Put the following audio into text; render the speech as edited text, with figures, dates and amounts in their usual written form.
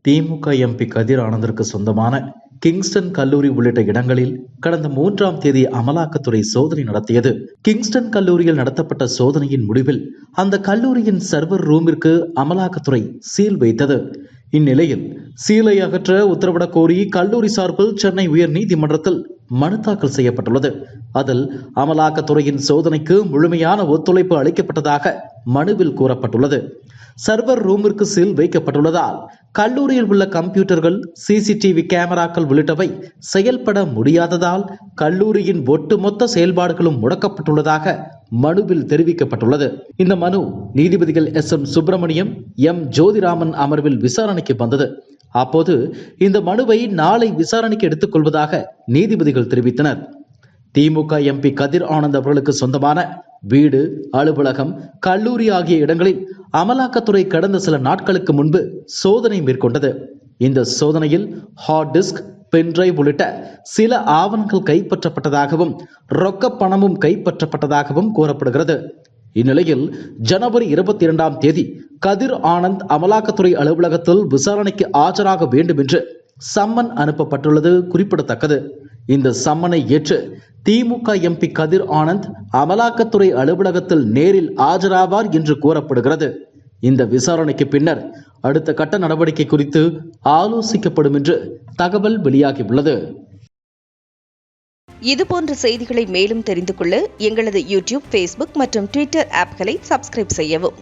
திமுக MP கதிர் ஆனந்திற்கு சொந்தமான Kingston கல்லூரி உள்ளிட்ட இடங்களில் கடந்த 3ஆம் தேதி அமலாக்கத்துறை சோதனை நடத்தியது. கிங்ஸ்டன் கல்லூரியில் நடத்தப்பட்ட சோதனையின் முடிவில் அந்த கல்லூரியின் சர்வர் ரூமிற்கு அமலாக்கத்துறை சீல் வைத்தது. இந்நிலையில் சீலை அகற்ற உத்தரவிடக் கோரி கல்லூரி சார்பில் சென்னை உயர்நீதிமன்றத்தில் மனு தாக்கல் செய்யப்பட்டுள்ளது. அதில் அமலாக்கத்துறையின் சோதனைக்கு முழுமையான ஒத்துழைப்பு அளிக்கப்பட்டதாக மனுவில் கூறப்பட்டுள்ளது. சர்வர் ரூமிற்கு சீல் வைக்கப்பட்டுள்ளதால் கல்லூரியில் உள்ள கம்ப்யூட்டர்கள், சிசிடிவி கேமராக்கள் உள்ளிட்டவை செயல்பட முடியாததால் கல்லூரியின் ஒட்டுமொத்த செயல்பாடுகளும் முடக்கப்பட்டுள்ளதாக மனுவில் தெரிவிக்கப்பட்டுள்ளது. இந்த மனு நீதிபதிகள் SM சுப்பிரமணியம், M ஜோதிராமன் அமர்வில் விசாரணைக்கு வந்தது. அப்போது இந்த மனுவை நாளை விசாரணைக்கு எடுத்துக் கொள்வதாக நீதிபதிகள் தெரிவித்தனர். திமுக எம்பி கதிர் ஆனந்த் அவர்களுக்கு சொந்தமான வீடு, அலுவலகம், கல்லூரி ஆகிய இடங்களில் அமலாக்கத்துறை கடந்த சில நாட்களுக்கு முன்பு சோதனை மேற்கொண்டது. இந்த சோதனையில் ஹார்ட் டிஸ்க், பென்டிரைவ் உள்ளிட்ட சில ஆவணங்கள் கைப்பற்றப்பட்டதாகவும் ரொக்க பணமும் கைப்பற்றப்பட்டதாகவும் கூறப்படுகிறது. இந்நிலையில் ஜனவரி 22ஆம் தேதி கதிர் ஆனந்த் அமலாக்கத்துறை அலுவலகத்தில் விசாரணைக்கு ஆஜராக வேண்டும் என்று சம்மன் அனுப்பப்பட்டுள்ளது குறிப்பிடத்தக்கது. இந்த சம்மனை ஏற்று திமுக எம்பி கதிர் ஆனந்த் அமலாக்கத்துறை அலுவலகத்தில் நேரில் ஆஜராவார் என்று கூறப்படுகிறது. இந்த விசாரணைக்கு பின்னர் அடுத்த கட்ட நடவடிக்கை குறித்து ஆலோசிக்கப்படும் என்று தகவல் வெளியாகியுள்ளது. இதுபோன்ற செய்திகளை மேலும் தெரிந்து கொள்ள எங்களது யூடியூப், Facebook மற்றும் Twitter ஆப்களை சப்ஸ்கிரைப் செய்யவும்.